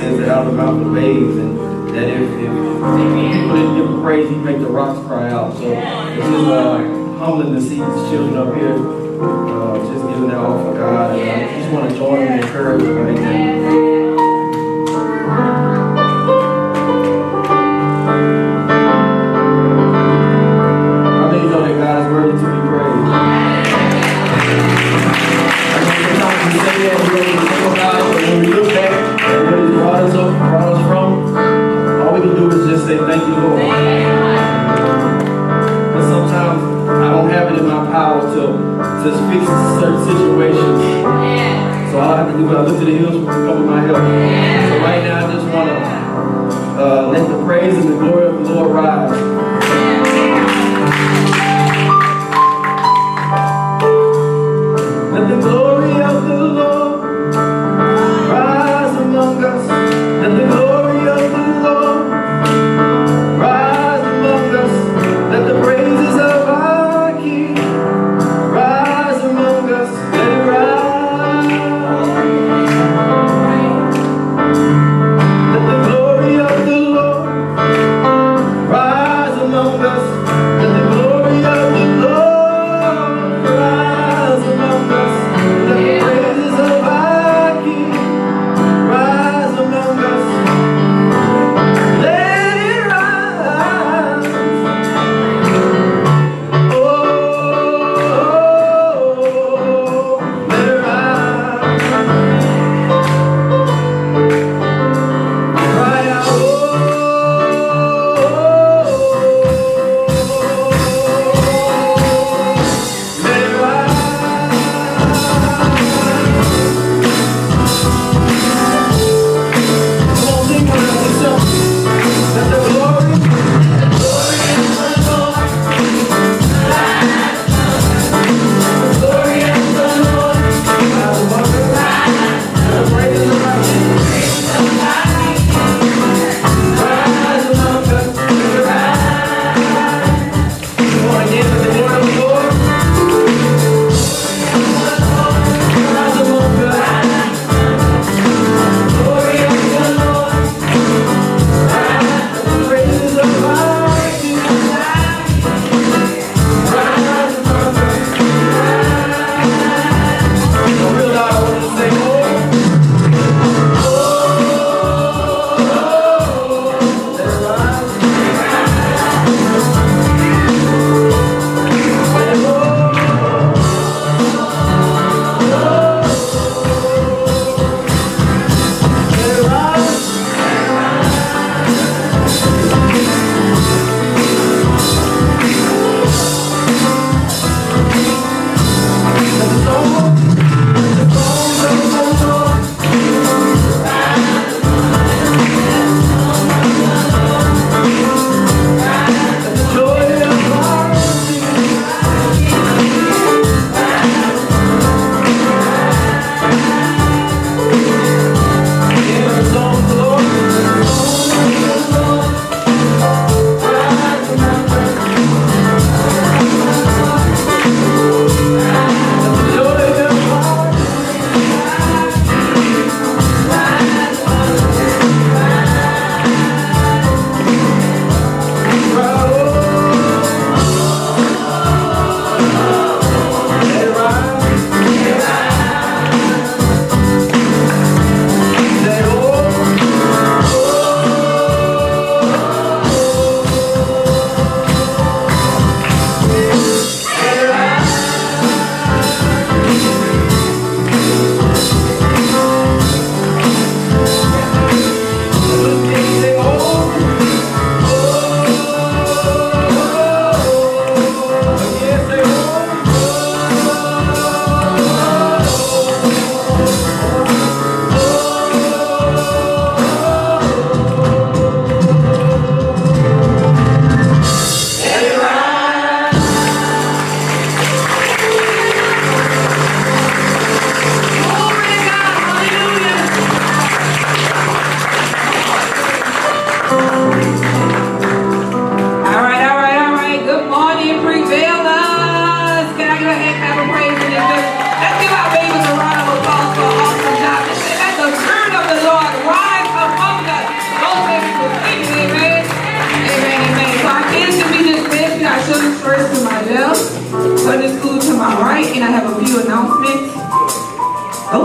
says that out of the mouth of babes, and that if people didn't give him praise, he'd make the rocks cry out. So it's just humbling to see these children up here just giving that all for God. And I just want to join and encourage them right now. God is worthy to be praised. Sometimes we say that we don't even think about it, but when we look back at where He's brought us from, all we can do is just say, thank you, Lord. But sometimes I don't have it in my power to just fix certain situations. So all I have to do is I look to the hills for come with my help. So right now I just want to let the praise and the glory of the Lord rise. Let the glory of the Lord rise among us. Let the glory of the Lord rise among us. Let the praises of our King rise among us. Let it rise. Let the glory of the Lord rise.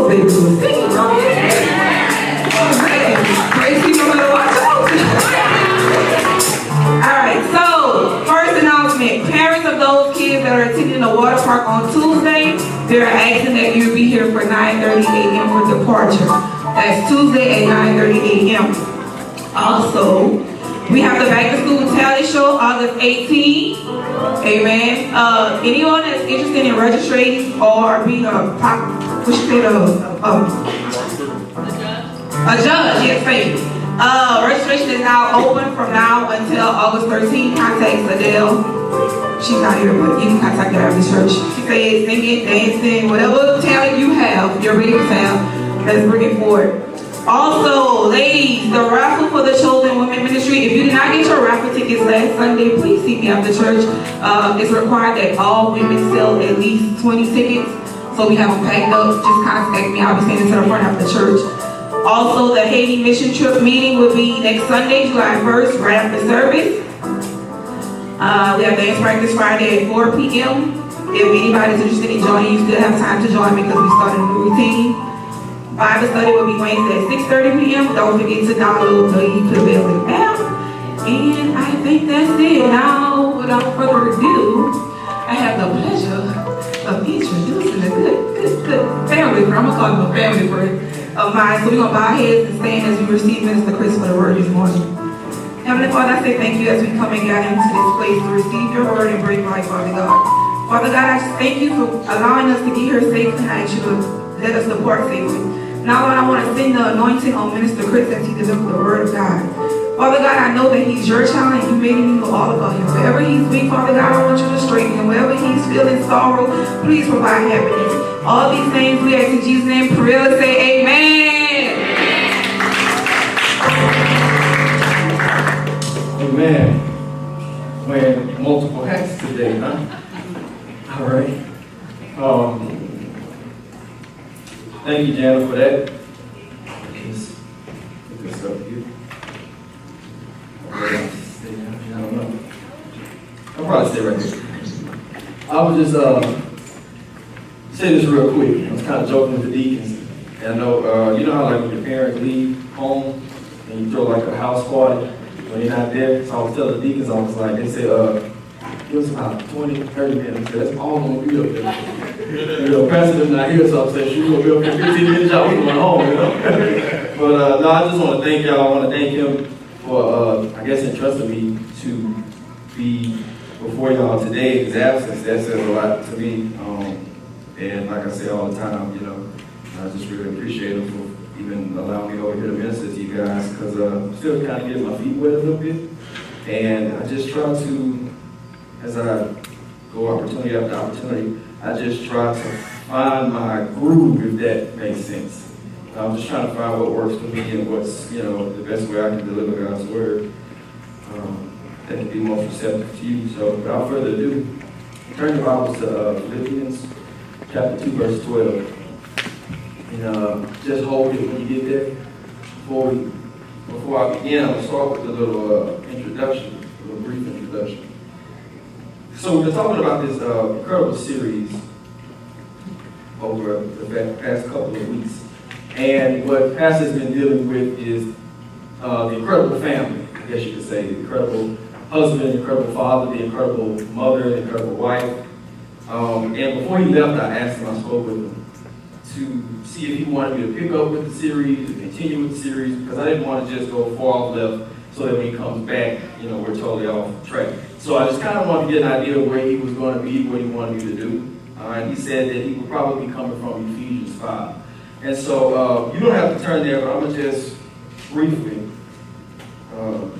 they were doing singing. Oh, man. Praise people better watch out. Alright, so first announcement. Parents of those kids that are attending the water park on Tuesday, they're asking that you be here for 9:30 a.m. for departure. That's Tuesday at 9:30 a.m. Also, we have the Back to School Talent Show August 18th. Amen. Anyone that's interested in registering or being a judge, yes, thank you. Registration is now open from now until August 13th. Contact Adele. She's not here, but you can contact her after church. She says singing, dancing, whatever talent you have, you're ready to have, let's bring it forward. Also, ladies, the raffle for the Chosen Women Ministry. If you did not get your raffle tickets last Sunday, please see me after church. It's required that all women sell at least 20 tickets. So we have them packed up. Just contact me. I'll be standing to the front after church. Also, the Haiti mission trip meeting will be next Sunday, July 1st, right after service. We have dance practice Friday at 4 p.m. If anybody's interested in joining, you still have time to join because we started a new routine. Bible study will be Wednesday at 6:30 p.m. Don't forget to download the Prevailing app. And I think that's it. Now, without further ado, I have the pleasure of introducing a good family friend. I'm going to call him a family friend of mine. So we're going to bow heads and stand as we receive Minister Chris for the word this morning. Heavenly Father, I say thank you as we come and gather into this place to receive your word and bring life, Father God. Father God, I just thank you for allowing us to get here safe and I ask you to let us depart safely. Now, Lord, I want to send the anointing on Minister Chris as he delivers the word of God. Father God, I know that he's your child and you made him know all about him. Wherever he's weak, Father God, I want you to strengthen him. Wherever he's feeling sorrow, please provide happiness. All these things we ask in Jesus' name. Prevailing, say amen. Amen. Wearing multiple hats today, huh? All right. Thank you, Jana, for that. Just put this up here. I don't know. I'll probably stay right here. I would just say this real quick. I was kind of joking with the deacons. And I know, you know how like when your parents leave home and you throw like a house party when you're not there? So I was telling the deacons, I was like, they said, it was about 20, 30 minutes. That's all I'm going to be up there. You know, Pastor's not here, so I'm saying, she's going to be up there 15 minutes, y'all going home, you know. But no, I just want to thank y'all. I want to thank him for, I guess, entrusting me to be before y'all today in his absence. That says a lot to me. And like I say all the time, you know, I just really appreciate him for even allowing me over here to minister to you guys because I'm still kind of getting my feet wet a little bit. And I just try to, as I go opportunity after opportunity, I just try to find my groove, if that makes sense. I'm just trying to find what works for me and what's, you know, the best way I can deliver God's word that can be most receptive to you. So without further ado, turn your Bibles to Philippians chapter 2, verse 12. And just hold it when you get there. Before I begin, I'm going to start with a little introduction, a little brief introduction. So we've been talking about this incredible series over the past couple of weeks. And what Pastor's been dealing with is the incredible family, I guess you could say. The incredible husband, the incredible father, the incredible mother, the incredible wife. And before he left, I asked him, I spoke with him, to see if he wanted me to pick up with the series, to continue with the series, because I didn't want to just go far off left so that when he comes back, you know, we're totally off track. So I just kind of wanted to get an idea of where he was going to be, what he wanted me to do. And he said that he would probably be coming from Ephesians 5. And so you don't have to turn there, but I'm going to just briefly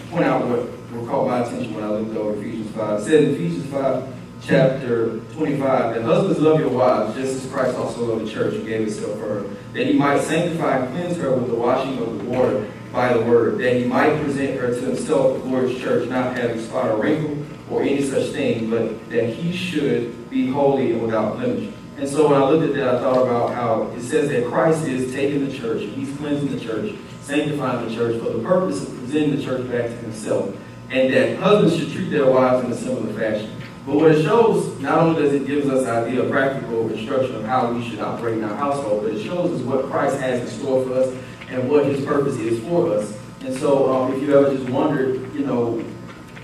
point out what caught my attention when I looked over Ephesians 5. It says in Ephesians 5, chapter 25, that husbands love your wives, just as Christ also loved the church and gave himself for her, that he might sanctify and cleanse her with the washing of the water by the word, that he might present her to himself, the glorious church, not having spot or wrinkle or any such thing, but that he should be holy and without blemish. And so when I looked at that, I thought about how it says that Christ is taking the church, and he's cleansing the church, sanctifying the church for the purpose of presenting the church back to himself. And that husbands should treat their wives in a similar fashion. But what it shows, not only does it give us an idea of practical instruction of how we should operate in our household, but it shows us what Christ has in store for us and what his purpose is for us. And so if you ever just wondered,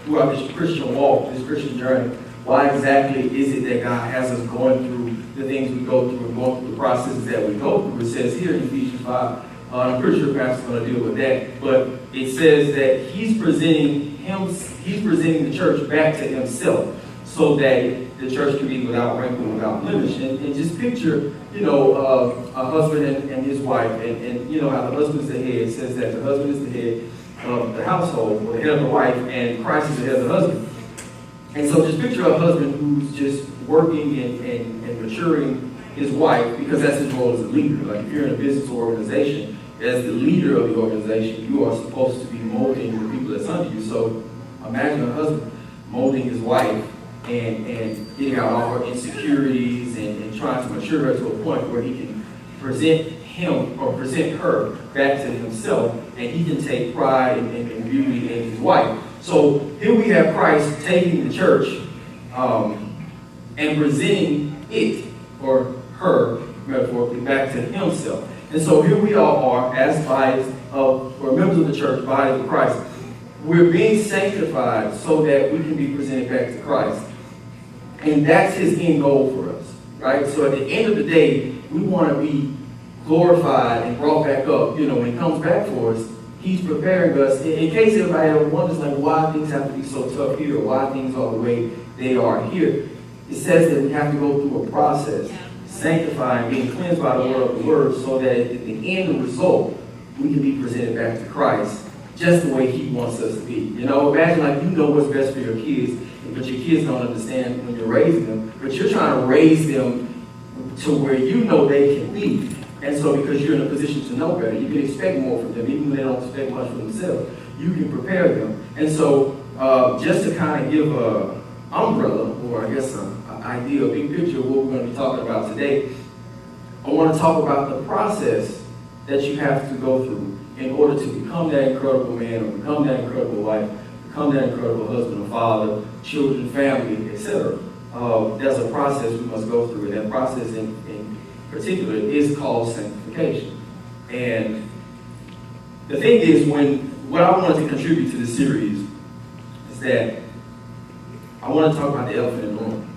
throughout this Christian walk, this Christian journey, why exactly is it that God has us going through the things we go through and going through the processes that we go through? It says here in Ephesians 5, I'm pretty sure Pastor's going to deal with that, but it says that he's presenting the church back to himself so that the church can be without wrinkle, without blemish. And just picture, a husband and his wife, and how the husband's the head. It says that the husband is the head of the household, or the head of the wife, and Christ is the head of the husband. And so just picture a husband who's just working and maturing his wife, because that's his role as a leader. Like if you're in a business or organization, as the leader of the organization, you are supposed to be molding the people that's under you. So imagine a husband molding his wife and getting out all her insecurities and trying to mature her to a point where he can present her back to himself, and he can take pride and beauty in his wife. So here we have Christ taking the church and presenting it, or her, metaphorically, back to himself. And so here we all are as bodies or members of the church, body of Christ. We're being sanctified so that we can be presented back to Christ. And that's his end goal for us, right? So at the end of the day, we want to be glorified and brought back up. When he comes back for us, he's preparing us. In case everybody ever wonders, why things have to be so tough here, or why things are the way they are here. It says that we have to go through a process, sanctifying, being cleansed by the word of the word, so that at the end result, we can be presented back to Christ just the way he wants us to be. Imagine what's best for your kids, but your kids don't understand when you're raising them, but you're trying to raise them to where they can be. And so because you're in a position to know better, you can expect more from them, even when they don't expect much from themselves. You can prepare them. And so just to kind of give an umbrella, or I guess an idea, a big picture of what we're going to be talking about today, I want to talk about the process that you have to go through in order to become that incredible man, or become that incredible wife, become that incredible husband or father, children, family, etc. There's a process we must go through, and that process in particular is called sanctification. And the thing is, what I wanted to contribute to this series is that I want to talk about the elephant in the room.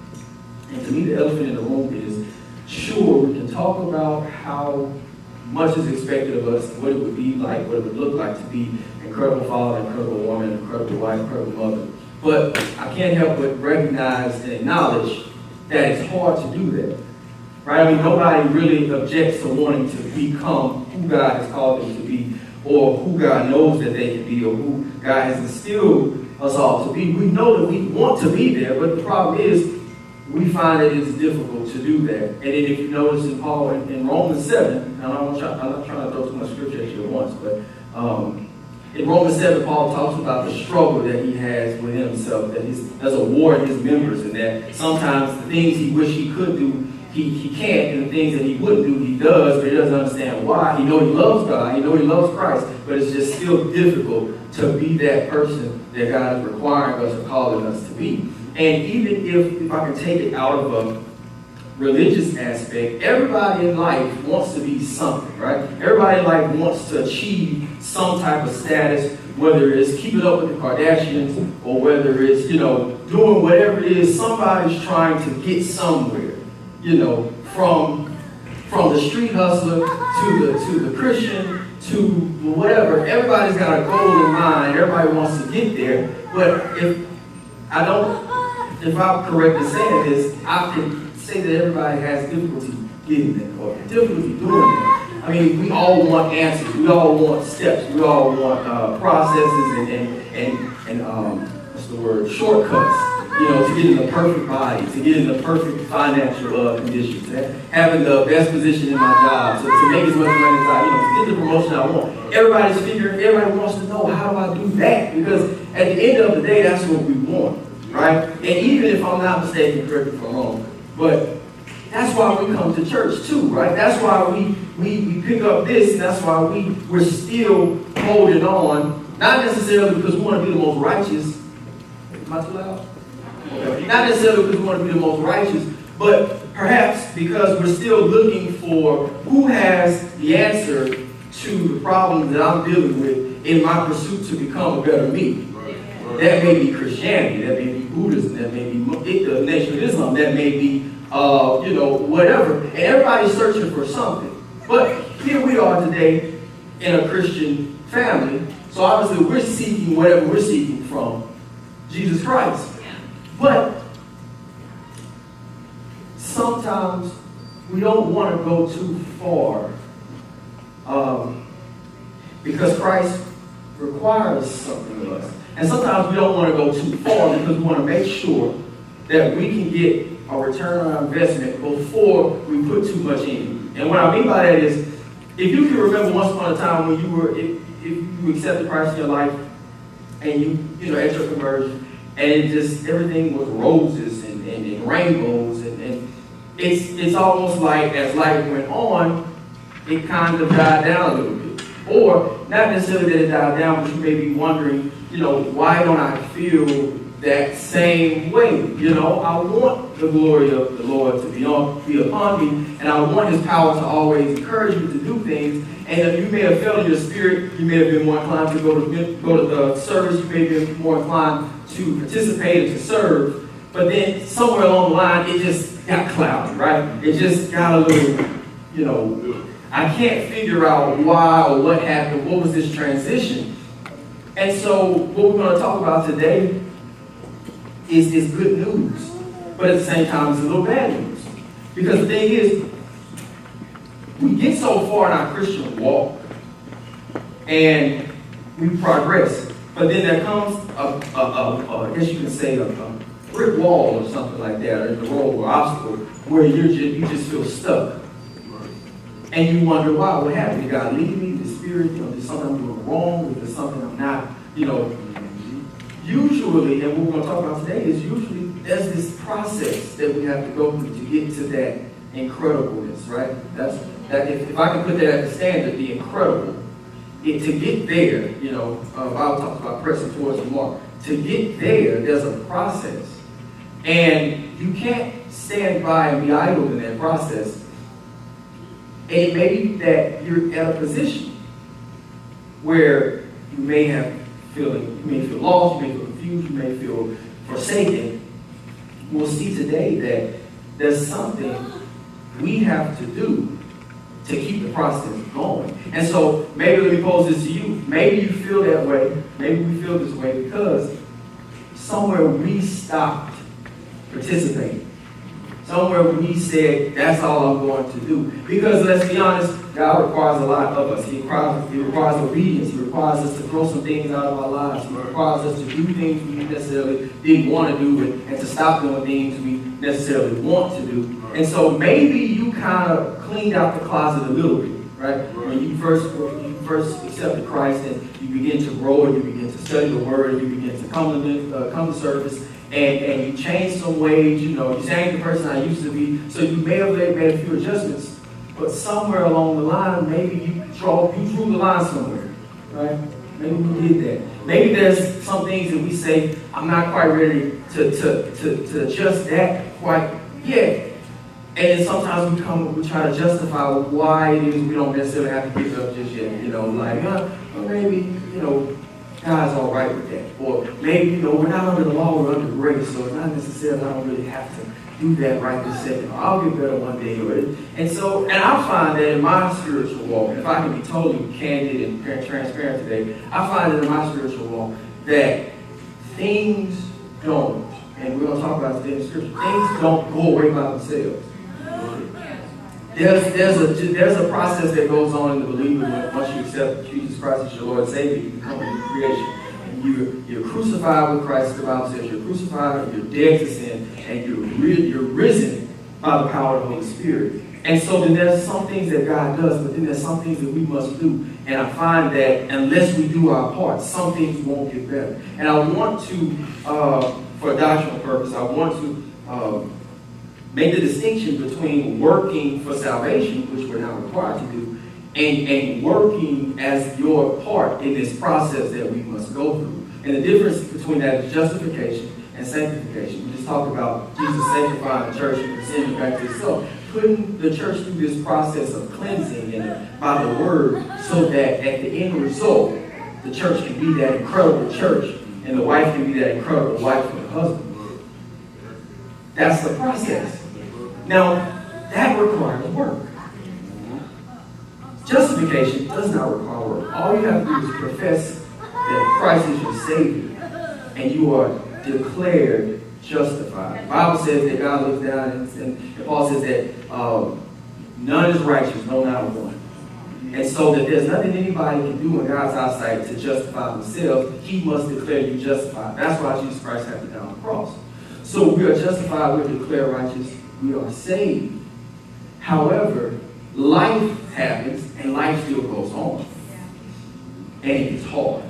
And to me, the elephant in the room is, sure, we can talk about how much is expected of us, what it would be like, what it would look like to be an incredible father, incredible woman, incredible wife, incredible mother. But I can't help but recognize and acknowledge that it's hard to do that. Right? Nobody really objects to wanting to become who God has called them to be, or who God knows that they can be, or who God has instilled us all to be. We know that we want to be there, but the problem is we find that it's difficult to do that. And then if you notice in Paul in Romans 7, and I'm not trying to throw too much scripture at you at once, but in Romans 7, Paul talks about the struggle that he has within himself, that there's a war in his members, and that sometimes the things he wish he could do, he can't, and the things that he wouldn't do, he does, but he doesn't understand why. He knows he loves God, he knows he loves Christ, but it's just still difficult to be that person that God is requiring us or calling us to be. And even if I can take it out of a religious aspect, everybody in life wants to be something, right? Everybody in life wants to achieve some type of status, whether it's keeping up with the Kardashians, or whether it's, doing whatever it is. Somebody's trying to get somewhere, from the street hustler to the Christian to whatever. Everybody's got a goal in mind. Everybody wants to get there. But if I'm correct in saying this, I can say that everybody has difficulty getting there, or difficulty doing it. We all want answers. We all want steps. We all want processes and what's the word? Shortcuts. To get in the perfect body, to get in the perfect financial condition, to having the best position in my job, to make as much money as to get the promotion I want. Everybody wants to know, how do I do that? Because at the end of the day, that's what we want, right? And even if I'm not mistaken, correct me if I'm wrong, but that's why we come to church too, right? That's why we pick up this, and that's why we're still holding on, not necessarily because we want to be the most righteous. Am I too loud? Okay. Not necessarily because we want to be the most righteous, but perhaps because we're still looking for who has the answer to the problems that I'm dealing with in my pursuit to become a better me. That may be Christianity, that may be Buddhism, that may be the Nation of Islam, that may be, whatever. And everybody's searching for something. But here we are today in a Christian family. So obviously we're seeking whatever we're seeking from Jesus Christ. But sometimes we don't want to go too far because Christ requires something of us. And sometimes we don't want to go too far because we want to make sure that we can get a return on our investment before we put too much in. And what I mean by that is, if you can remember once upon a time when you were, if you accepted Christ in your life and you at your conversion, and it just, everything was roses and rainbows, and it's almost like as life went on, it kind of died down a little bit. Or, not necessarily that it died down, but you may be wondering, why don't I feel that same way? I want the glory of the Lord to be upon me, and I want His power to always encourage me to do things. And if you may have felt in your spirit, you may have been more inclined to go to the service, you may have been more inclined to participate and to serve, but then somewhere along the line, it just got cloudy, right? It just got a little, I can't figure out why or what happened, what was this transition. And so what we're going to talk about today is good news, but at the same time it's a little bad news. Because the thing is, we get so far in our Christian walk and we progress, but then there comes I guess you can say a brick wall or something like that, or the road or obstacle where you just feel stuck. And you wonder why, what happened? Did God lead me? The Spirit, there's something I'm doing wrong, there's something I'm not, usually, and what we're going to talk about today is usually there's this process that we have to go through to get to that incredibleness, right? If I can put that at the standard, the incredible. To get there, Bible talks about pressing towards the mark. To get there, there's a process. And you can't stand by and be idle in that process. And it may be that you're at a position where you may feel lost, you may feel confused, you may feel forsaken. We'll see today that there's something we have to do to keep the process going. And so maybe let me pose this to you. Maybe you feel that way. Maybe we feel this way because somewhere we stopped participating. Somewhere we said, that's all I'm going to do. Because let's be honest, God requires a lot of us. He requires obedience. He requires us to throw some things out of our lives. He requires us to do things we necessarily didn't want to do and to stop doing things we necessarily want to do. And so maybe you kind of cleaned out the closet a little bit, right? When you first accepted Christ and you begin to grow and you begin to study the Word and you begin to come to service. And you changed some ways, you changed the person I used to be. So you may have made a few adjustments, but somewhere along the line, maybe you drew the line somewhere, right? Maybe we did that. Maybe there's some things that we say, I'm not quite ready to adjust that quite yet. And then sometimes we try to justify why it is we don't necessarily have to give it up just yet. Maybe, God's all right with that. Or maybe, we're not under the law, we're under grace, so it's not necessarily, I don't really have to do that right this second. I'll get better one day. And I find that in my spiritual walk, and if I can be totally candid and transparent today, I find that in my spiritual walk that things don't, and we're going to talk about today in Scripture, things don't go away by themselves. There's a process that goes on in the believer once you accept Jesus Christ as your Lord and Savior, you become a new creation. You're crucified with Christ, the Bible says. You're crucified, you're dead to sin, and you're risen by the power of the Holy Spirit. And so then there's some things that God does, but then there's some things that we must do. And I find that unless we do our part, some things won't get better. And I want to, for a doctrinal purpose, I want to make the distinction between working for salvation, which we're now required to do, and working as your part in this process that we must go through. And the difference between that is justification and sanctification. We just talked about Jesus sanctifying the church and presenting it back to himself, putting the church through this process of cleansing and by the word, so that at the end result, the church can be that incredible church and the wife can be that incredible wife for the husband. That's the process. Now, that requires work. Justification does not require work. All you have to do is profess that Christ is your Savior, and you are declared justified. The Bible says that God looks down, and Paul says that none is righteous, no, not one. And so that there's nothing anybody can do in God's eyesight to justify themselves. He must declare you justified. That's why Jesus Christ had to die on the cross. So we are justified, we're declared righteous, we are saved. However, life happens and life still goes on. And it's hard.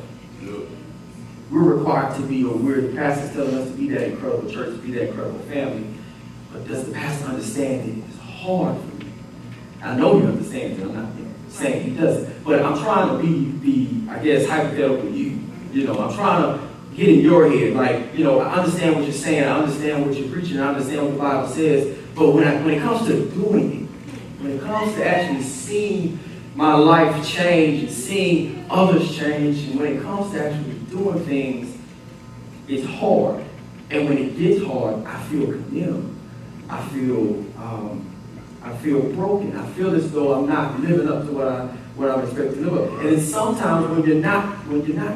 We're required to be, or the pastor's telling us to be that incredible church, to be that incredible family. But does the pastor understand it? It's hard for me. I know he understands it. I'm not saying he doesn't. But I'm trying to be I guess, hypothetical with you. I'm trying to get in your head. Like, I understand what you're saying. I understand what you're preaching. I understand what the Bible says. But when it comes to doing it, when it comes to actually seeing my life change and seeing others change, and when it comes to actually doing things, it's hard. And when it gets hard, I feel condemned. I feel broken. I feel as though I'm not living up to what I'm expected to live up. And then sometimes when you're not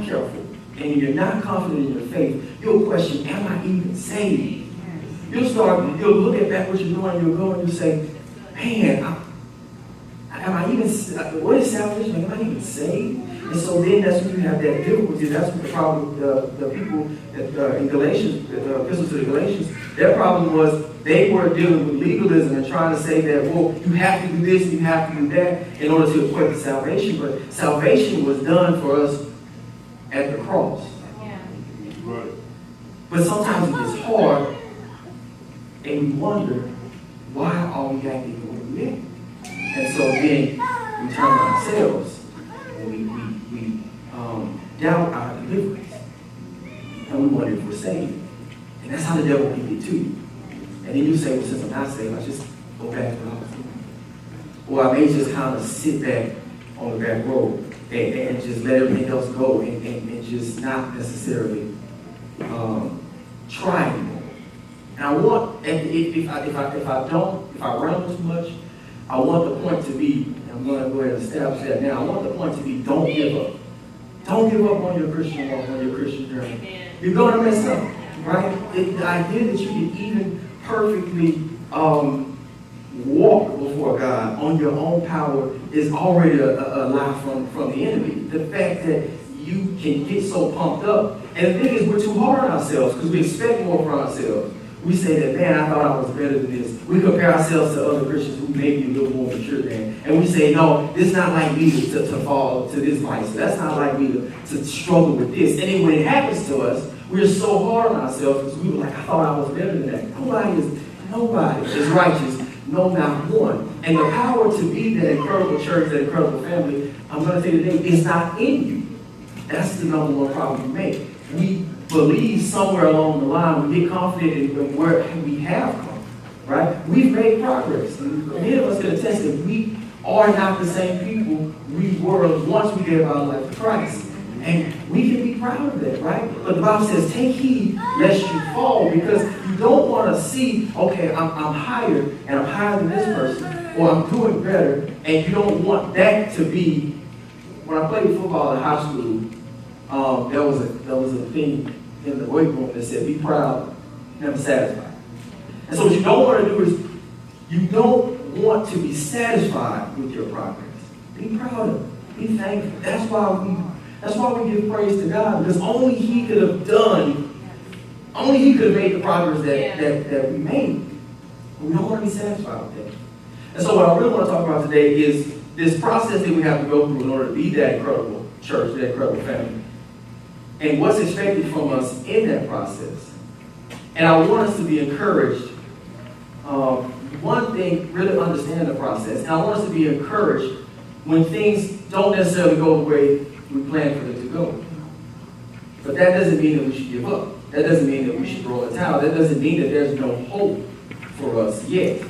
careful and you're not confident in your faith, you'll question, am I even saved? You'll look at back what you're doing, and you'll go and you'll say, man, am I even, what is salvation? Am I even saved? And so then that's when you have that difficulty. That's what the problem, the people in Galatians, the epistle to the Galatians, their problem was they were dealing with legalism and trying to say that, well, you have to do this, you have to do that in order to equate to salvation. But salvation was done for us at the cross. Yeah. Right. But sometimes it gets hard, and we wonder, why are we acting the way we act? And so then we turn on ourselves, and we doubt our deliverance, and we wonder if we're saved. And that's how the devil can get to you. And then you say, well, since I'm not saved, I just go back to what I was doing. Or I may just kind of sit back on the back row and just let everything else go and just not necessarily try anymore. And I want, if I run too much, I want the point to be, and I'm going to go ahead and establish that now, I want the point to be, don't give up. Don't give up on your Christian walk, on your Christian journey. You're going to mess up, right? The idea that you can even perfectly walk before God on your own power is already a lie from the enemy. The fact that you can get so pumped up, and the thing is, we're too hard on ourselves because we expect more from ourselves. We say that, man, I thought I was better than this. We compare ourselves to other Christians who may be a little more mature than, and we say, no, this is not like me to fall to this vice. That's not like me to struggle with this. And then when it happens to us, we're so hard on ourselves because we were like, I thought I was better than that. Nobody is righteous, no, not one. And the power to be that incredible church, that incredible family, I'm going to tell you today, is not in you. That's the number one problem we make. We believe somewhere along the line, we get confident in where we have come, right? We've made progress. And many of us can attest that we are not the same people we were once we gave our life to Christ. And we can be proud of that, right? But the Bible says, take heed lest you fall, because you don't want to see, okay, I'm higher, and I'm higher than this person, or I'm doing better, and you don't want that to be. When I played football in high school, there was a thing in the weight room that said, be proud, never satisfied. And so what you don't want to do is, you don't want to be satisfied with your progress. Be proud of it. Be thankful. That's why we give praise to God, because only He could have made the progress that we made. But we don't want to be satisfied with that. And so what I really want to talk about today is this process that we have to go through in order to be that incredible church, that incredible family, and what's expected from us in that process. And I want us to be encouraged. One thing, really understand the process. And I want us to be encouraged when things don't necessarily go the way we plan for them to go. But that doesn't mean that we should give up. That doesn't mean that we should throw in the towel. That doesn't mean that there's no hope for us yet.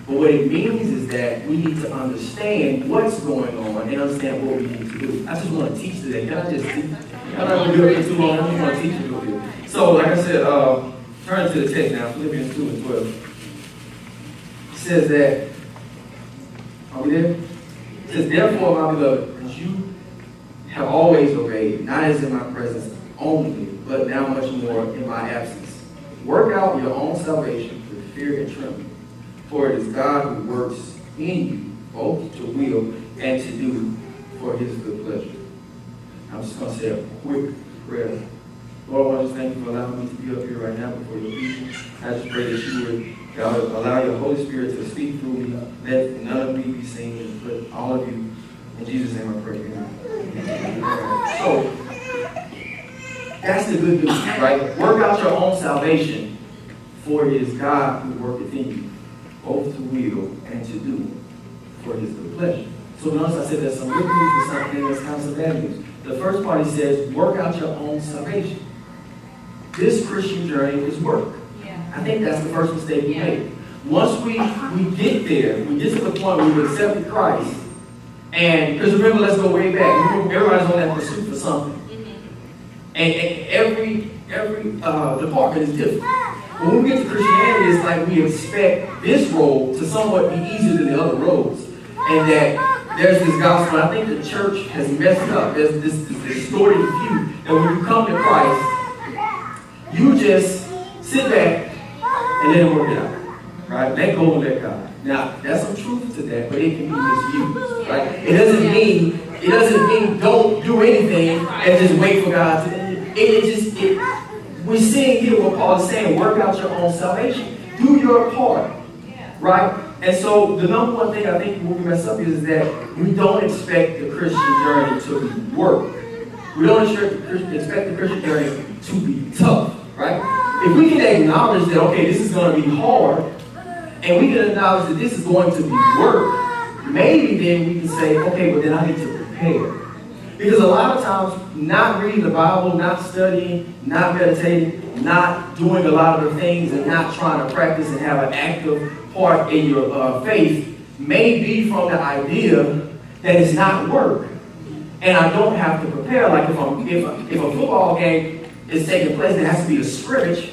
But what it means is that we need to understand what's going on and understand what we need to do. I just want to teach today. Can I just teach? I'm not going to do it for too long. I just want to teach you a little bit. So, like I said, turn to the text now, Philippians 2 and 12. It says that, are we there? It says, therefore, my beloved, as you have always obeyed, not as in my presence only, but now much more in my absence. Work out your own salvation with fear and trembling. For it is God who works in you, both to will and to do for his good pleasure. I'm just going to say a quick prayer. Lord, I want to thank you for allowing me to be up here right now before your people. I just pray that you would, God, allow your Holy Spirit to speak through me. Let none of me be seen, but all of you. In Jesus' name I pray. Amen. So, that's the good news, right? Work out your own salvation, for it is God who worketh in you, both to will and to do for his good pleasure. So notice I said there's some good news and something that's kind of some bad news. The first part he says, work out your own salvation. This Christian journey is work. I think that's the first mistake we made. Once we get there, we get to the point where we've accepted Christ, and because remember, let's go way back. Everybody's on that pursuit for something. And every department is different. When we get to Christianity, it's like we expect this road to somewhat be easier than the other roads. And that there's this gospel. I think the church has messed up. There's this distorted view that when you come to Christ, you just sit back and let him work it out. Right? Let go and let God. Now, there's some truth to that, but it can be misused. Right? It doesn't mean don't do anything and just wait for God to. We're seeing here what Paul is saying, work out your own salvation. Do your part. Right? And so the number one thing I think what we mess up is that we don't expect the Christian journey to be work. We don't expect the Christian journey to be tough. Right? If we can acknowledge that, okay, this is going to be hard, and we can acknowledge that this is going to be work, maybe then we can say, okay, well then I need to prepare. Because a lot of times, not reading the Bible, not studying, not meditating, not doing a lot of the things, and not trying to practice and have an active part in your faith may be from the idea that it's not work. And I don't have to prepare. Like if a football game is taking place, there has to be a scrimmage.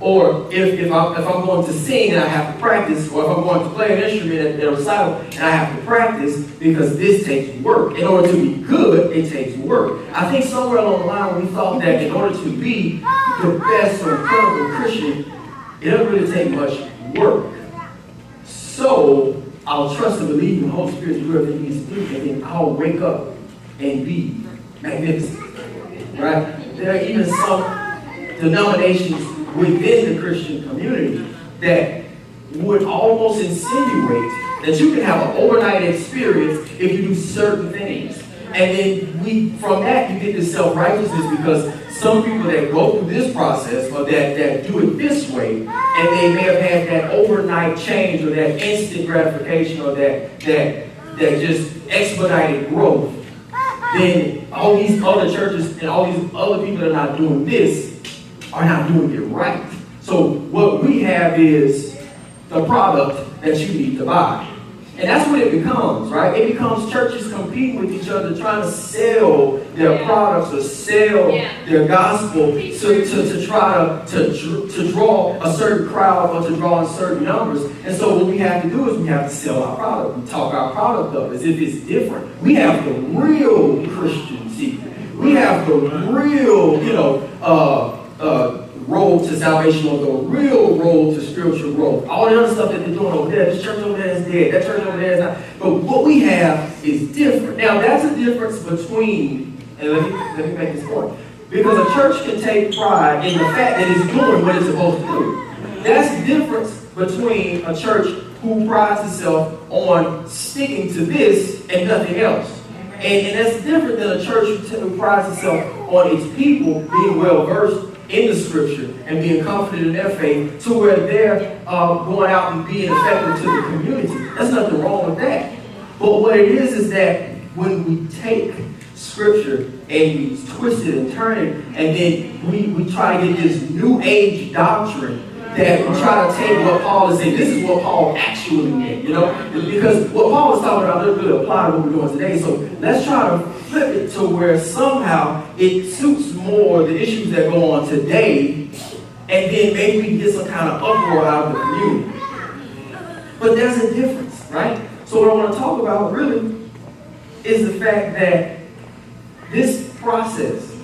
Or if I'm going to sing and I have to practice, or if I'm going to play an instrument at a recital and I have to practice, because this takes work. In order to be good, it takes work. I think somewhere along the line we thought that in order to be the best or incredible Christian, it doesn't really take much work. So I'll trust and believe in the Holy Spirit to do everything He needs to do, and then I'll wake up and be magnificent. Right? There are even some denominations within the Christian community that would almost insinuate that you can have an overnight experience if you do certain things. And then from that you get this self-righteousness, because some people that go through this process or that do it this way, and they may have had that overnight change or that instant gratification or that just expedited growth, then all these other churches and all these other people that are not doing this are not doing it right. So what we have is the product that you need to buy. And that's what it becomes, right? It becomes churches competing with each other, trying to sell their products or sell their gospel to try to draw a certain crowd or to draw in certain numbers. And so what we have to do is we have to sell our product. We talk our product up as if it's different. We have the real Christian secret. We have the real, road to salvation, or the real road to spiritual growth. All the other stuff that they're doing over there, this church over there is dead, that church over there is not. But what we have is different. Now, that's a difference between, and let me make this point, because a church can take pride in the fact that it's doing what it's supposed to do. That's the difference between a church who prides itself on sticking to this and nothing else. And that's different than a church who prides itself on its people being well versed in the scripture and being confident in their faith, to where they're going out and being effective to the community. There's nothing wrong with that. But what it is that when we take scripture and we twist it and turn it, and then we try to get this new age doctrine that we try to take what Paul is saying. This is what Paul actually meant, you know? Because what Paul was talking about doesn't really apply to what we're doing today. So let's try to flip it to where somehow it suits more the issues that go on today, and then maybe we can get some kind of uproar out of the community. But there's a difference, right? So what I want to talk about really is the fact that this process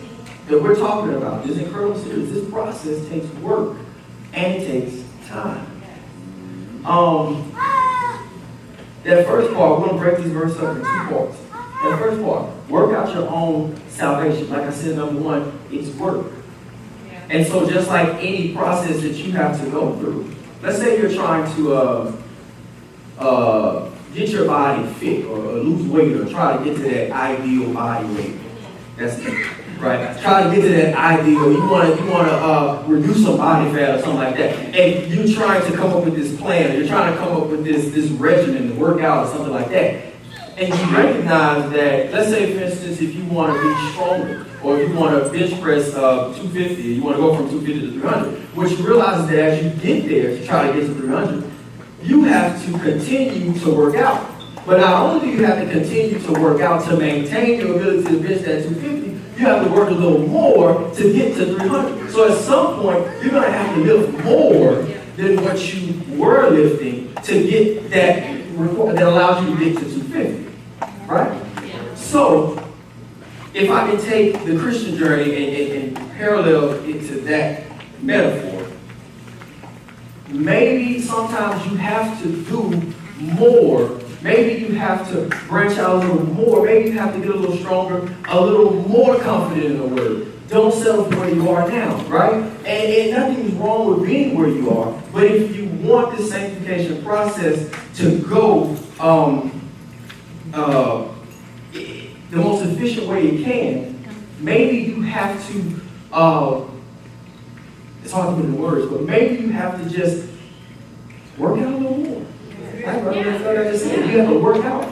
that we're talking about, this incredible series, this process takes work and it takes time. That first part, we're going to break this verse up in 2 parts. That first part, work out your own salvation. Like I said, number one, it's work. And so just like any process that you have to go through, let's say you're trying to get your body fit or lose weight or try to get to that ideal body weight. That's it, right? Try to get to that ideal. You want to reduce some body fat or something like that, and you're trying to come up with this plan. Or you're trying to come up with this regimen to work out or something like that. And you recognize that, let's say for instance, if you want to be stronger, or if you want to bench press 250, you want to go from 250 to 300, what you realize is that as you get there to try to get to 300, you have to continue to work out. But not only do you have to continue to work out to maintain your ability to bench that 250, you have to work a little more to get to 300. So at some point, you're going to have to lift more than what you were lifting to get that allows you to get to 250. Right? So, if I can take the Christian journey and parallel it to that metaphor, maybe sometimes you have to do more. Maybe you have to branch out a little more. Maybe you have to get a little stronger, a little more confident in the word. Don't settle for where you are now, right? And nothing is wrong with being where you are. But if you want this sanctification process to go the most efficient way you can, maybe you have to, it's hard to put in words, but maybe you have to just work out a little more. Right? You have to work out,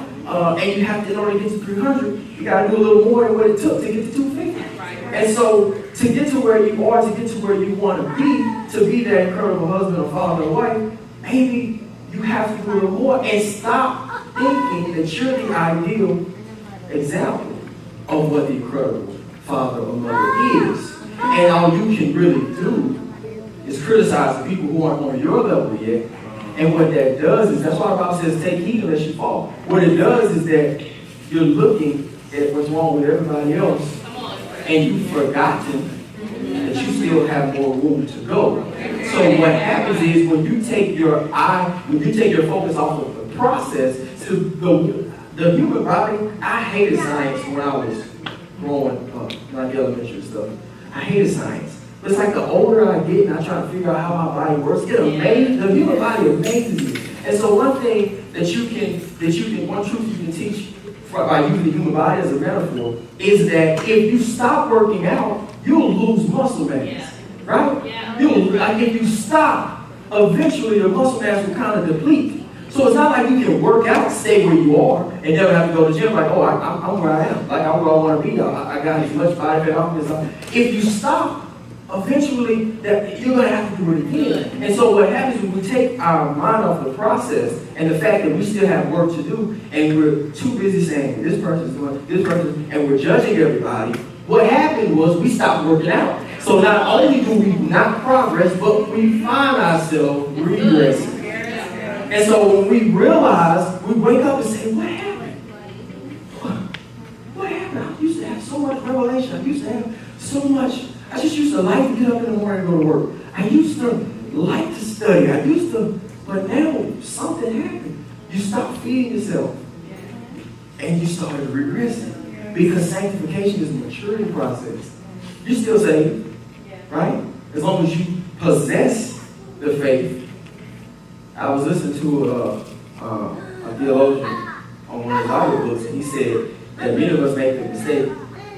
and you have to, in order to get to 300, you got to do a little more than what it took to get to 250. And so, to get to where you are, to get to where you want to be that incredible husband or father or wife, maybe you have to do a little more and stop thinking that you're the ideal example of what the incredible father or mother is. And all you can really do is criticize the people who aren't on your level yet. And what that does is, that's why the Bible says, take heed lest you fall. What it does is that you're looking at what's wrong with everybody else, and you've forgotten that you still have more room to go. So what happens is when you take your focus off of the process to the human body. I hated science when I was growing up, like elementary stuff. I hated science. But it's like the older I get and I try to figure out how my body works, the human body amazes me. And so one thing one truth you can teach by using the human body as a metaphor is that if you stop working out, you'll lose muscle mass, right? Yeah. If you stop, eventually the muscle mass will kind of deplete. So it's not like you can work out, stay where you are, and never have to go to the gym. Like, I'm where I am. Like, I'm where I want to be. I got as much body fat off this. If you stop, eventually you're going to have to do it again. And so what happens when we take our mind off the process and the fact that we still have work to do, and we're too busy saying this person's doing this person, and we're judging everybody, what happened was we stopped working out. So not only do we not progress, but we find ourselves regressing. And so when we realize, we wake up and say, what happened? What happened? I used to have so much revelation. I used to have so much. I just used to like to get up in the morning and go to work. I used to like to study. But now something happened. You stopped feeding yourself. And you started regressing. Because sanctification is a maturity process. You're still saved, right? As long as you possess the faith. I was listening to a theologian on one of his audiobooks, and he said that many of us make the mistake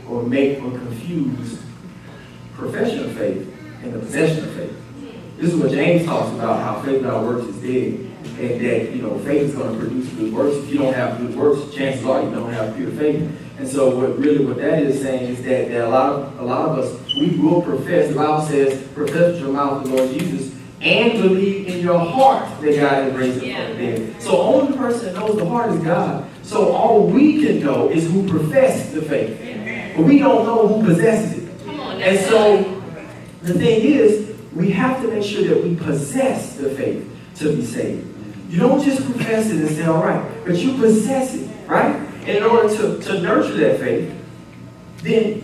or confuse profession of faith and the possession of faith. This is what James talks about, how faith without works is dead. and that, you know, faith is going to produce good works. If you don't have good works, chances are you don't have pure faith. And so what that is saying is that a lot of us, we will profess, the Bible says, profess with your mouth the Lord Jesus, and believe in your heart that God has raised him from the dead. So only the person that knows the heart is God. So all we can know is who professes the faith. But we don't know who possesses it. And so the thing is, we have to make sure that we possess the faith to be saved. You don't just profess it and say, all right, but you possess it, right? And in order to nurture that faith, then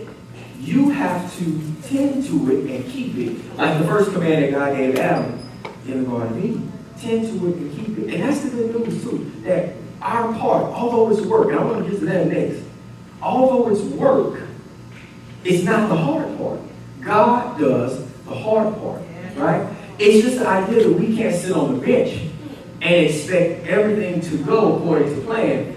you have to tend to it and keep it. Like the first command that God gave Adam in the Garden of Eden. Tend to it and keep it. And that's the good news too, that our part, although it's work, and I'm going to get to that next, although it's work, it's not the hard part. God does the hard part, right? It's just the idea that we can't sit on the bench and expect everything to go according to plan.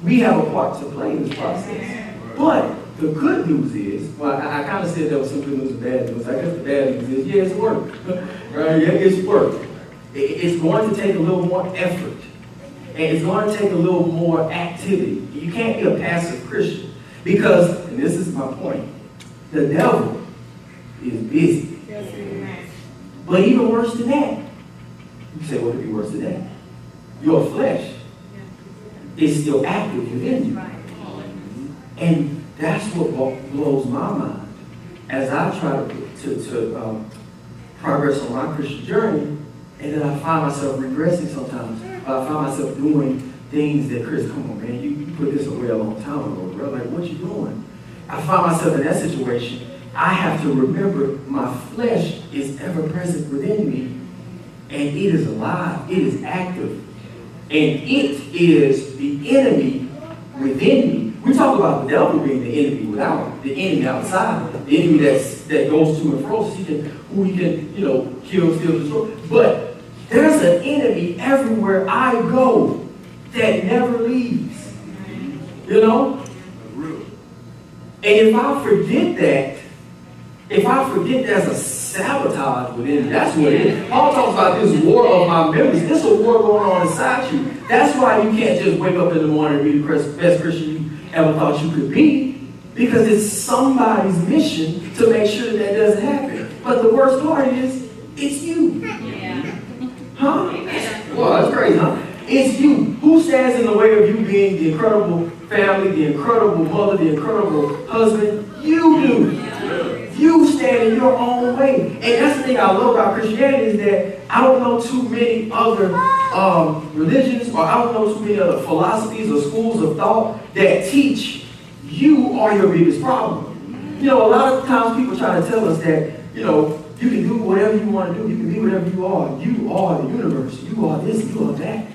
We have a part to play in this process. But the good news is, well, I kind of said there was some good news and bad news. I guess the bad news is, yeah, it's work. Right? Yeah, it's work. It's going to take a little more effort. And it's going to take a little more activity. You can't be a passive Christian. Because, and this is my point, the devil is busy. But even worse than that, you say, what could be worse than that? Your flesh is still active within you. And that's what blows my mind as I try to progress on my Christian journey, and then I find myself regressing sometimes. I find myself doing things that, Chris, come on, man, you put this away a long time ago, bro. Like, what you doing? I find myself in that situation. I have to remember my flesh is ever present within me, and it is alive, it is active, and it is the enemy within me. We talk about the devil being the enemy without, the enemy outside, the enemy that goes to and fro, who he can, kill, steal, destroy. But there's an enemy everywhere I go that never leaves. And if I forget there's a sabotage within me, that's what it is. Paul talks about this war of my memories. There's a war going on inside you. That's why you can't just wake up in the morning and be the best Christian you ever thought you could be, because it's somebody's mission to make sure that doesn't happen. But the worst part is, it's you. Huh? Well, that's crazy, huh? It's you. Who stands in the way of you being the incredible family, the incredible mother, the incredible husband? You do. You stand in your own way. And that's the thing I love about Christianity, is that I don't know too many other religions, or I don't know too many other philosophies or schools of thought that teach you are your biggest problem. A lot of times people try to tell us that, you can do whatever you want to do. You can be whatever you are. You are the universe. You are this, you are that.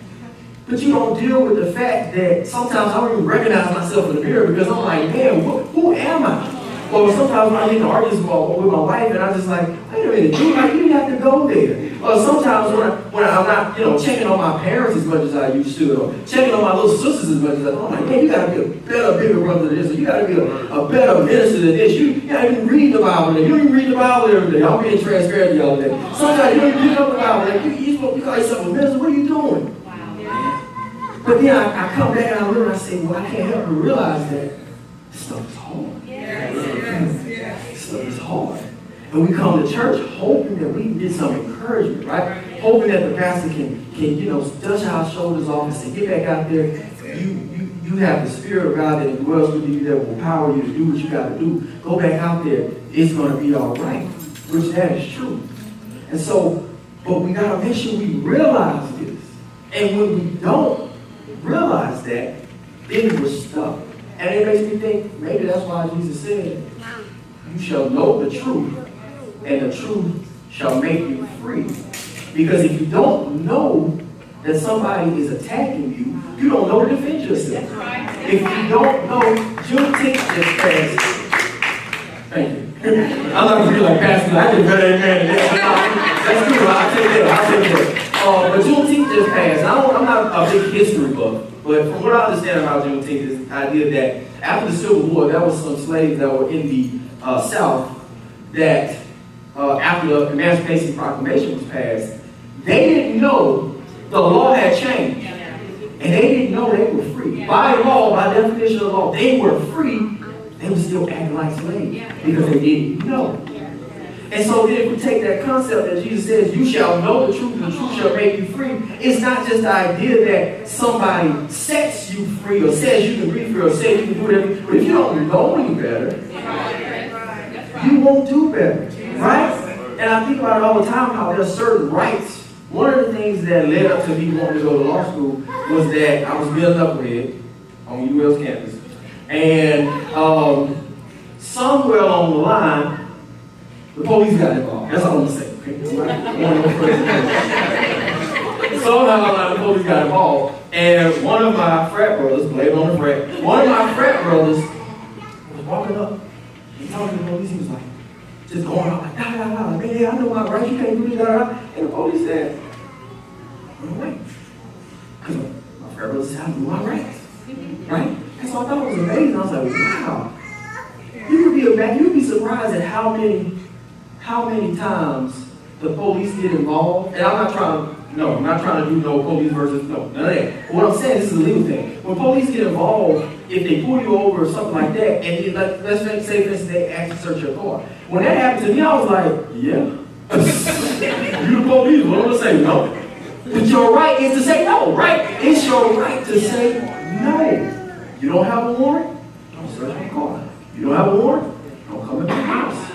But you don't deal with the fact that sometimes I don't even recognize myself in the mirror, because I'm like, man, who am I? Or sometimes when I get in arguments with my wife, and I'm just like, wait a minute, dude, you didn't have to go there. Or sometimes when I'm not, checking on my parents as much as I used to, or checking on my little sisters as much as I do. I'm like, man, you got to be a better, bigger brother than this, or you got to be a better minister than this. You got to even read the Bible. You don't even read the Bible every day. I'm being transparent to y'all today. Sometimes you don't even pick up the Bible. Like, you call yourself a minister. What are you doing? But then I come back and I learn, and I say, well, I can't help but realize that this stuff is hard. This stuff is hard. And we come to church hoping that we can get some encouragement, right? Hoping that the pastor can dust our shoulders off and say, get back out there. You have the Spirit of God that dwells with you, that will empower you to do what you got to do. Go back out there. It's going to be all right. Which that is true. And so, but we got to make sure we realize this. And when we don't realize that, then we're stuck. And it makes me think, maybe that's why Jesus said, you shall know the truth, and the truth shall make you free. Because if you don't know that somebody is attacking you, you don't know to defend yourself. If you don't know, Juneteenth just passed. Thank you. I'm not going to be like Pastor, I did better than that. That's cool, I'll take that. But Juneteenth just passed. I'm not a big history buff, but from what I understand about Juneteenth is the idea that after the Civil War, there was some slaves that were in the South that after the Emancipation Proclamation was passed, they didn't know The law had changed. And they didn't know they were free. By law, by definition of law, they were free. They were still acting like slaves because they didn't know. And so then if we take that concept that Jesus says, you shall know the truth and the truth shall make you free, it's not just the idea that somebody sets you free or says you can be free or says you can do whatever. But if you don't know any better, you won't do better. Right? And I think about it all the time how there's certain rights. One of the things that led up to me wanting to go to law school was that I was building up with on UL's campus. And somewhere along the line, the police got involved. That's all I'm going to say. Okay? Somehow the police got involved. And one of my frat brothers, blame on the frat, one of my frat brothers was walking up and talking to the police. He was like, just going out like, man, yeah, I know my rights, you can't do this, And the police said, wait. Because my frat brother said, I knew my rights. Right? And so I thought it was amazing. I was like, wow. You'd be surprised at how many times the police get involved. And I'm not trying to do no police versus, no, none of that. But what I'm saying, this is a legal thing. When police get involved, if they pull you over or something like that, and let's say, for instance, they ask to search your car. When that happened to me, I was like, yeah. You the police, what am I going to say? No. But your right is to say no, right? It's your right to say no. You don't have a warrant? Don't search my car. You don't have a warrant? Don't come into my house.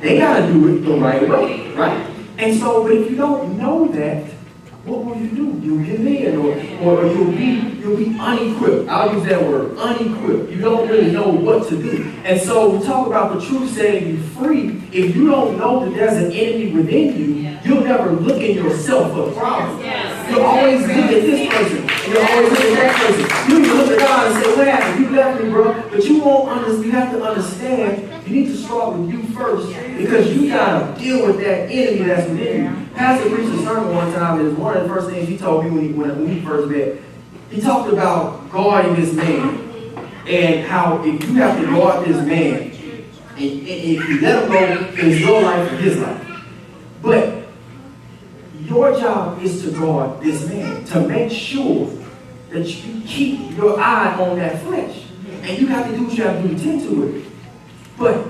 They got to do it the right way, right? And so, but if you don't know that, what will you do? You'll give in, or you'll be unequipped. I'll use that word, unequipped. You don't really know what to do. And so we talk about the truth setting you free. If you don't know that there's an enemy within you, you'll never look in yourself for a problem. You'll always look at this person, and you'll always look at that person. You can look at God and say, what happened? You left me, bro. But you won't understand. You have to understand. You need to start with you first, because you got to deal with that enemy that's within you. Pastor preached a sermon one time, and one of the first things he told me when we first met, he talked about guarding this man, and how if you have to guard this man, and if you let him go, it's your life or his life. But your job is to guard this man, to make sure that you keep your eye on that flesh. And you have to do what you have to do to tend to it. But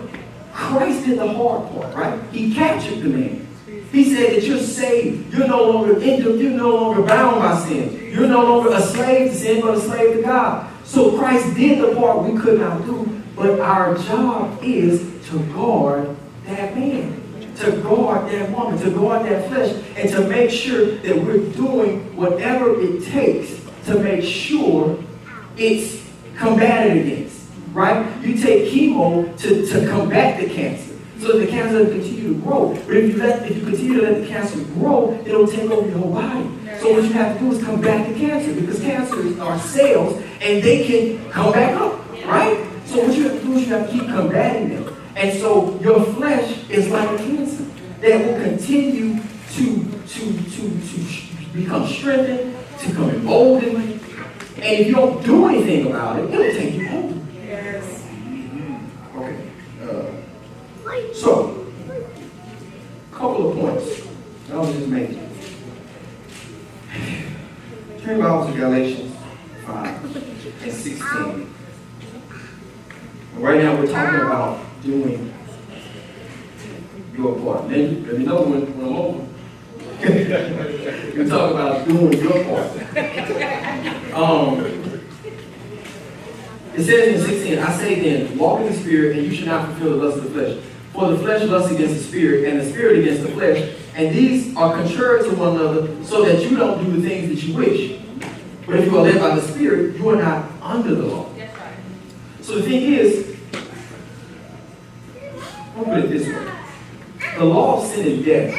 Christ did the hard part, right? He captured the man. He said that you're saved. You're no longer bound by sin. You're no longer a slave to sin, but a slave to God. So Christ did the part we could not do. But our job is to guard that man, to guard that woman, to guard that flesh, and to make sure that we're doing whatever it takes to make sure it's combated against. Right? You take chemo to combat the cancer, so that the cancer doesn't continue to grow. But if you continue to let the cancer grow, it'll take over your whole body. So what you have to do is combat the cancer, because cancers are cells and they can come back up. Right? So what you have to do is you have to keep combating them. And so your flesh is like a cancer that will continue to become strengthened, to become emboldened. And if you don't do anything about it, it'll take you over. Yes. Okay. So, a couple of points I was just making. Turn your Bibles to Galatians 5 and 16. Right now we're talking about doing your part. Let me know when I'm over. We're talking about doing your part. It says in 16, I say then, walk in the Spirit, and you should not fulfill the lust of the flesh. For the flesh lusts against the Spirit, and the Spirit against the flesh, and these are contrary to one another, so that you don't do the things that you wish. But if you are led by the Spirit, you are not under the law. That's right. So the thing is, I'll put it this way. The law of sin and death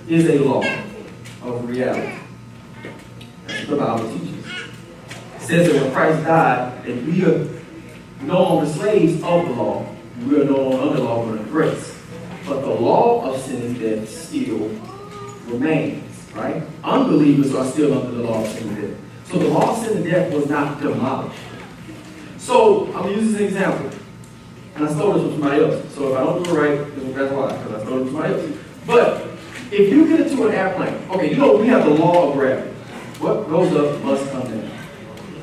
is a law of reality. That's what the Bible teaches. It says that when Christ died, that we are no longer slaves of the law. We are no longer under the law, but under grace. But the law of sin and death still remains, right? Unbelievers are still under the law of sin and death. So the law of sin and death was not demolished. So I'm going to use this example. And I stole this from somebody else. So if I don't do it right, that's why, because I stole it from somebody else. But if you get into an airplane, okay, you know we have the law of gravity. What goes up must come down.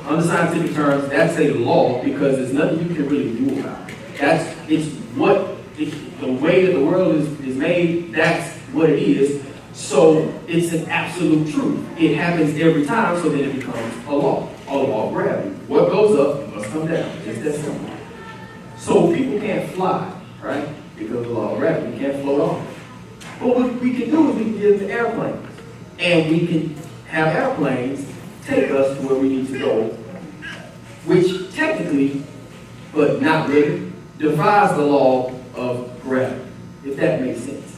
Under scientific terms, that's a law because there's nothing you can really do about it. The way that the world is made, that's what it is. So it's an absolute truth. It happens every time, so then it becomes a law of gravity. What goes up must come down. It's that simple. So people can't fly, right? Because of the law of gravity. We can't float off. But what we can do is we can get into airplanes. And we can have airplanes take us to where we need to go, which technically, but not really, defies the law of gravity, if that makes sense.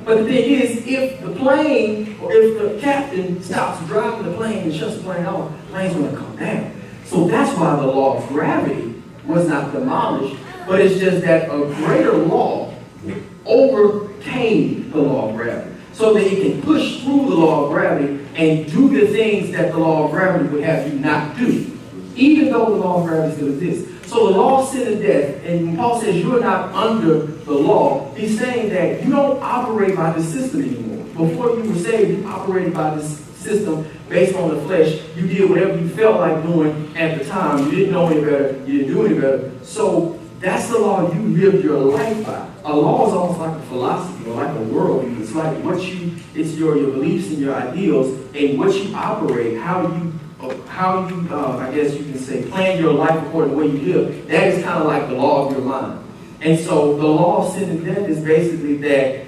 But the thing is, if the plane, or if the captain stops driving the plane and shuts the plane off, the plane's going to come down. So that's why the law of gravity was not demolished, but it's just that a greater law overcame the law of gravity, so that it can push through the law of gravity and do the things that the law of gravity would have you not do, even though the law of gravity still exists. So the law of sin and death, and when Paul says you're not under the law, he's saying that you don't operate by this system anymore. Before you were saved, you operated by this system based on the flesh. You did whatever you felt like doing at the time. You didn't know any better. You didn't do any better. So that's the law you lived your life by. A law is almost like a philosophy or like a worldview. It's like it's your beliefs and your ideals and what you operate, how you I guess you can say, plan your life according to the way you live. That is kind of like the law of your mind. And so the law of sin and death is basically that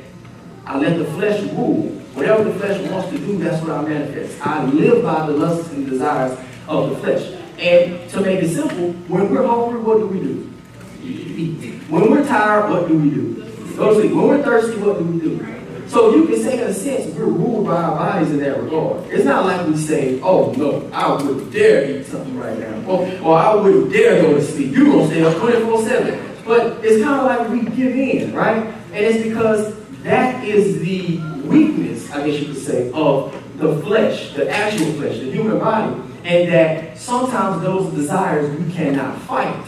I let the flesh rule. Whatever the flesh wants to do, that's what I manifest. I live by the lusts and desires of the flesh. And to make it simple, when we're hungry, what do we do? Eat. When we're tired, what do we do? Go to sleep. When we're thirsty, what do we do? So you can say, in a sense, we're ruled by our bodies in that regard. It's not like we say, oh, no, I wouldn't dare eat something right now. Or I wouldn't dare go to sleep. You're going to stay up 24/7. But it's kind of like we give in, right? And it's because that is the weakness, I guess you could say, of the flesh, the actual flesh, the human body. And that sometimes those desires we cannot fight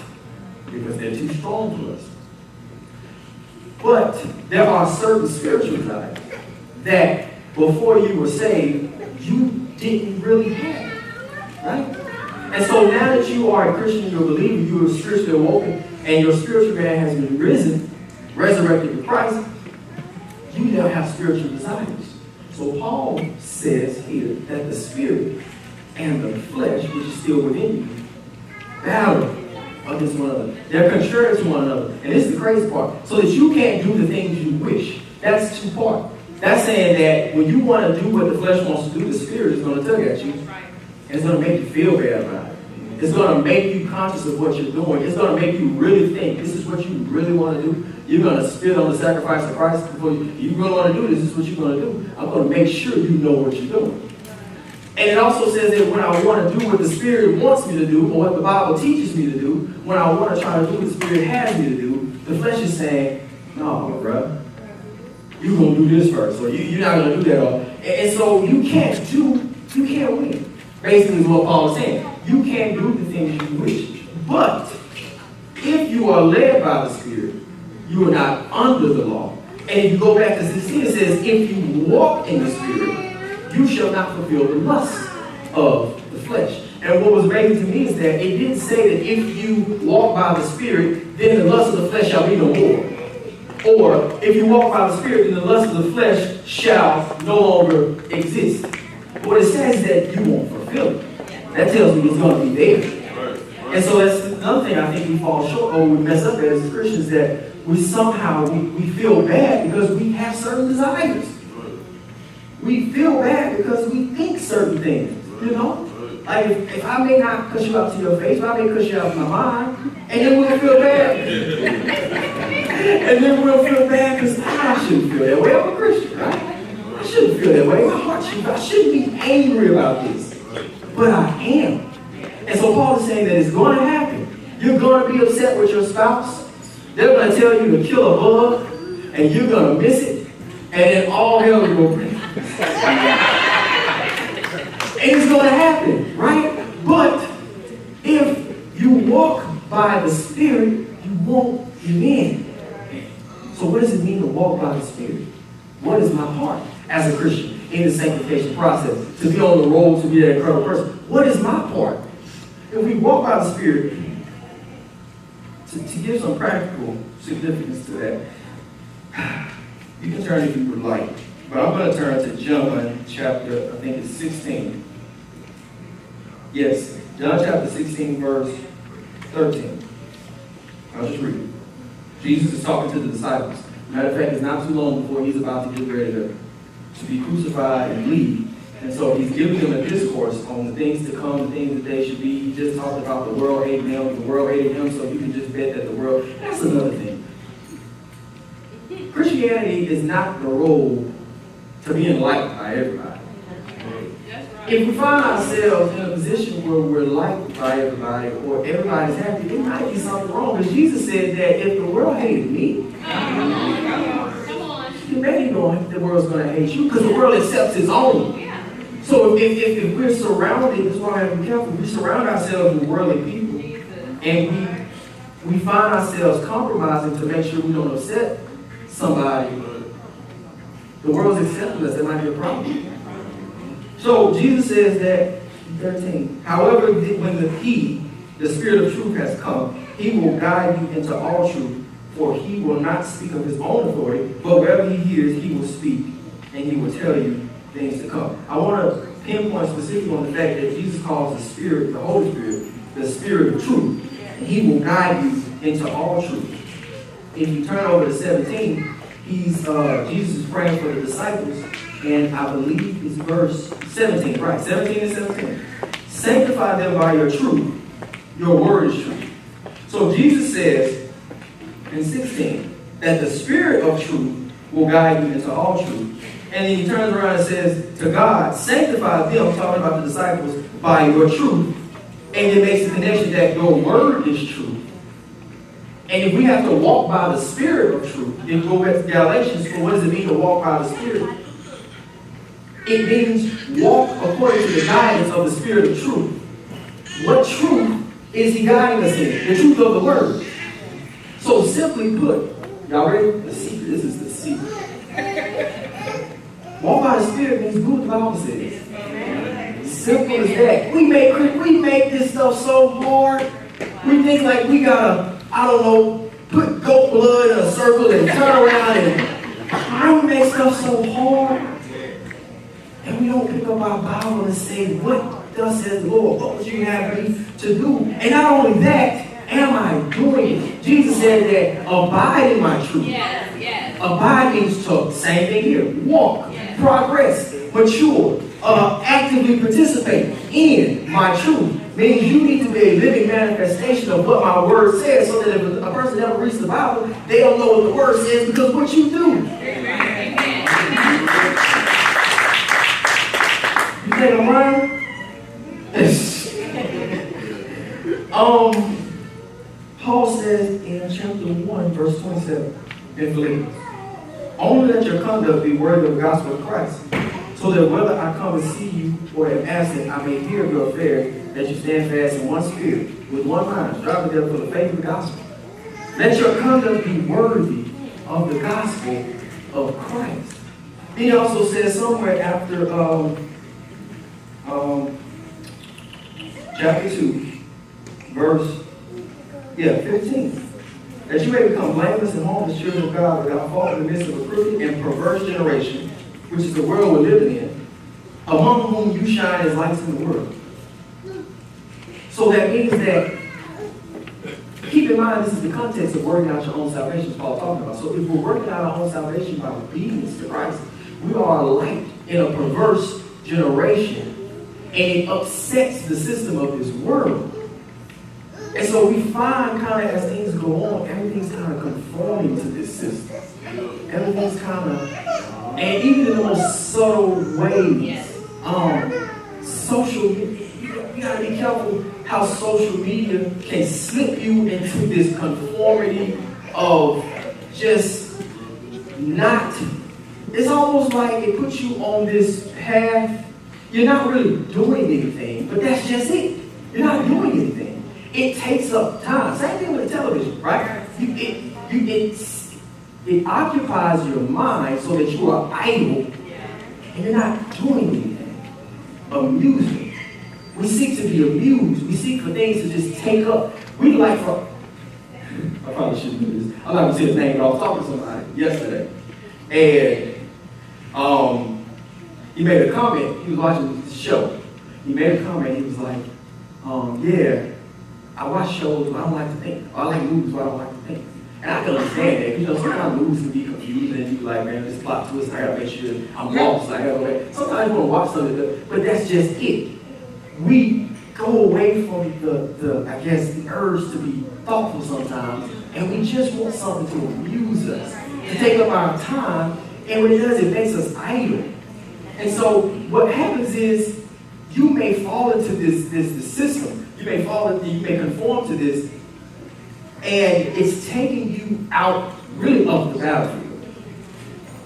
because they're too strong for us. But there are certain spiritual desires that before you were saved, you didn't really have, right? And so now that you are a Christian, you're a believer, you are spiritually awoken, and your spiritual man has been resurrected with Christ, you now have spiritual desires. So Paul says here that the spirit and the flesh, which is still within you, battle against one another. They're contrary to one another. And this is the crazy part. So that you can't do the things you wish. That's two parts. That's saying that when you want to do what the flesh wants to do, the spirit is going to tug at you. And it's going to make you feel bad about it. It's going to make you conscious of what you're doing. It's going to make you really think, this is what you really want to do. You're going to spit on the sacrifice of Christ before you really want to do this. This is what you're going to do. I'm going to make sure you know what you're doing. And it also says that when I want to do what the Spirit wants me to do, or what the Bible teaches me to do, when I want to try to do what the Spirit has me to do, the flesh is saying, no, bro, you're going to do this first, or you're not going to do that. And so you can't win. Basically is what Paul is saying. You can't do the things you wish. But if you are led by the Spirit, you are not under the law. And if you go back to 16, it says, if you walk in the Spirit, you shall not fulfill the lust of the flesh. And what was amazing to me is that it didn't say that if you walk by the Spirit, then the lust of the flesh shall be no more. Or if you walk by the Spirit, then the lust of the flesh shall no longer exist. What it says is that you won't fulfill it. That tells me it's going to be there. And so that's another thing I think we fall short or we mess up as Christians, that we somehow we feel bad because we have certain desires. We feel bad because we think certain things, you know? Like if I may not cuss you out to your face, but I may cuss you out to my mind, and then we'll feel bad. And then we'll feel bad because I shouldn't feel that way. I'm a Christian, right? I shouldn't feel that way. My heart shouldn't. I shouldn't be angry about this. But I am. And so Paul is saying that it's going to happen. You're going to be upset with your spouse. They're going to tell you to kill a bug, and you're going to miss it, and then all hell is going to break. And it's going to happen, right? But if you walk by the Spirit, you won't give in. So what does it mean to walk by the Spirit? What is my heart as a Christian? in the sanctification process, to be on the road to be that incredible person. What is my part? If we walk by the Spirit, to give some practical significance to that, you can turn if you would like. But I'm going to turn to John chapter, I think it's 16. Yes, John chapter 16, verse 13. I'll just read it. Jesus is talking to the disciples. Matter of fact, it's not too long before he's about to get ready to be crucified and leave. And so he's giving them a discourse on the things to come, the things that they should be. He just talked about the world hating him, the world hated him, so you can just bet that the world. That's another thing. Christianity is not the role to be liked by everybody. If we find ourselves in a position where we're liked by everybody or everybody's happy, there might be something wrong. Because Jesus said that if the world hated me, then maybe the world's going to hate you because the world accepts its own. So if we're surrounded, that's why I have to be careful, we surround ourselves with worldly people and we find ourselves compromising to make sure we don't upset somebody. The world's accepting us, there might be a problem. So Jesus says that, 13, however, when the Spirit of truth has come, he will guide you into all truth, for he will not speak of his own authority, but wherever he hears, he will speak, and he will tell you things to come. I want to pinpoint specifically on the fact that Jesus calls the Spirit, the Holy Spirit, the Spirit of truth, and he will guide you into all truth. If you turn over to 17, Jesus is praying for the disciples, and I believe it's verse 17, right? 17 and 17. Sanctify them by your truth. Your word is truth. So Jesus says in 16 that the Spirit of truth will guide you into all truth. And then he turns around and says to God, sanctify them, talking about the disciples, by your truth. And it makes the connection that your word is truth. And if we have to walk by the Spirit of truth, then go back to Galatians, so what does it mean to walk by the Spirit? It means walk according to the guidance of the Spirit of truth. What truth is he guiding us in? The truth of the Word. So simply put, y'all ready? The secret. This is the secret. Walk by the Spirit means do what the Bible says. Simple as that. We make this stuff so hard. We think like we gotta, I don't know, put goat blood in a circle and turn around and we make stuff so hard. And we don't pick up our Bible and say, what thus says the Lord? What would you have me to do? And not only that, am I doing it? Jesus said that abide in my truth. Yes, yes. Abide means to, same thing here, walk, yes, progress, mature, actively participate in my truth. Means you need to be a living manifestation of what my word says, so that if a person never reads the Bible, they don't know what the word says because of what you do. Amen. You think I'm right? Paul says in chapter 1, verse 27 in Philippians, only let your conduct be worthy of the gospel of Christ, so that whether I come and see you or am absent, I may hear of your affairs, that you stand fast in one spirit, with one mind, striving together for the faith of the gospel. Let your conduct be worthy of the gospel of Christ. He also says somewhere after chapter 2, verse 15, that you may become blameless and harmless children of God without fault in the midst of a crooked and perverse generation, which is the world we're living in, among whom you shine as lights in the world. So that means that, keep in mind, this is the context of working out your own salvation, as Paul talking about. So if we're working out our own salvation by obedience to Christ, we are a light in a perverse generation, and it upsets the system of this world. And so we find kind of as things go on, everything's kind of conforming to this system. Everything's kind of, and even in the most subtle ways, social, you gotta be careful how social media can slip you into this conformity of just not, it's almost like it puts you on this path. You're not really doing anything, but that's just it. You're not doing anything. It takes up time. Same thing with television, right? It occupies your mind so that you are idle and you're not doing anything. Amusement. We seek to be amused. We seek for things to just take up. We like for, I probably shouldn't do this. I'm not going to say his name, but I was talking to somebody yesterday. And he made a comment. He was watching the show. He made a comment. He was like, yeah, I watch shows, but I don't like to think. Or I like movies, but I don't like to think. And I can understand that. You know, sometimes movies can be confusing. And you be like, man, this plot twist, I gotta make sure I'm lost. I gotta wait. Sometimes you want to watch something, but that's just it. We go away from the urge to be thoughtful sometimes, and we just want something to amuse us, to take up our time, and when it does, it makes us idle. And so what happens is you may fall into this system. You may conform to this, and it's taking you out really of the battlefield.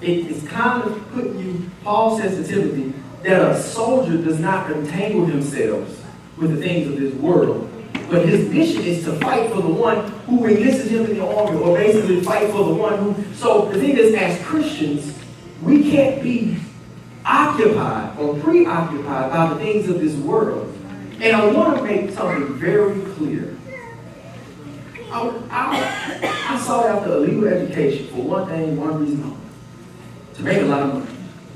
It's kind of putting you, Paul says to Timothy, that a soldier does not entangle himself with the things of this world, but his mission is to fight for the one who enlists him in the army, or basically fight for the one who. So the thing is, as Christians, we can't be occupied or preoccupied by the things of this world. And I want to make something very clear. I sought after a legal education for one thing, one reason only: to make a lot of money.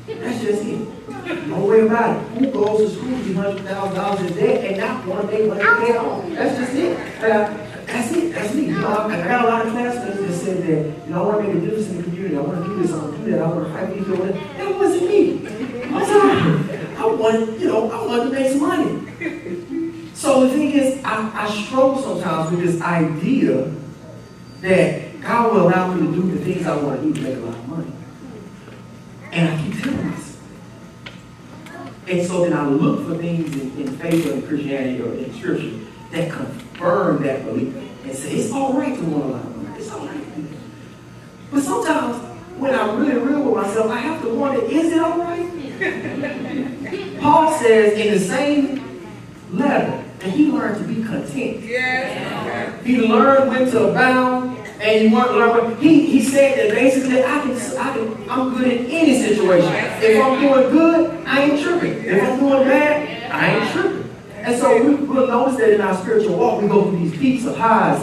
That's just it. No way about it. Who goes to school $300,000 in debt and not want to make money to pay off? That's just it. That's it. That's me. You know, I got a lot of classmates that said that, I want to make a difference in the community. I want to do this. I want to do that. I want to fight these people. That wasn't me. I'm sorry. I wanted to make some money. So the thing is, I struggle sometimes with this idea that God will allow me to do the things I want to do to make a lot of money. And I keep telling myself. And so then I look for things in faith or in Christianity or in Scripture that confirm that belief and say, it's all right to want a lot of money. It's all right to do that. But sometimes, when I'm really real with myself, I have to wonder, is it all right? Paul says in the same letter that he learned to be content. Yeah. He learned when to abound, and he learned. He said that basically I'm good in any situation. If I'm doing good, I ain't tripping. If I'm doing bad, I ain't tripping. And so we'll notice that in our spiritual walk, we go through these peaks of highs.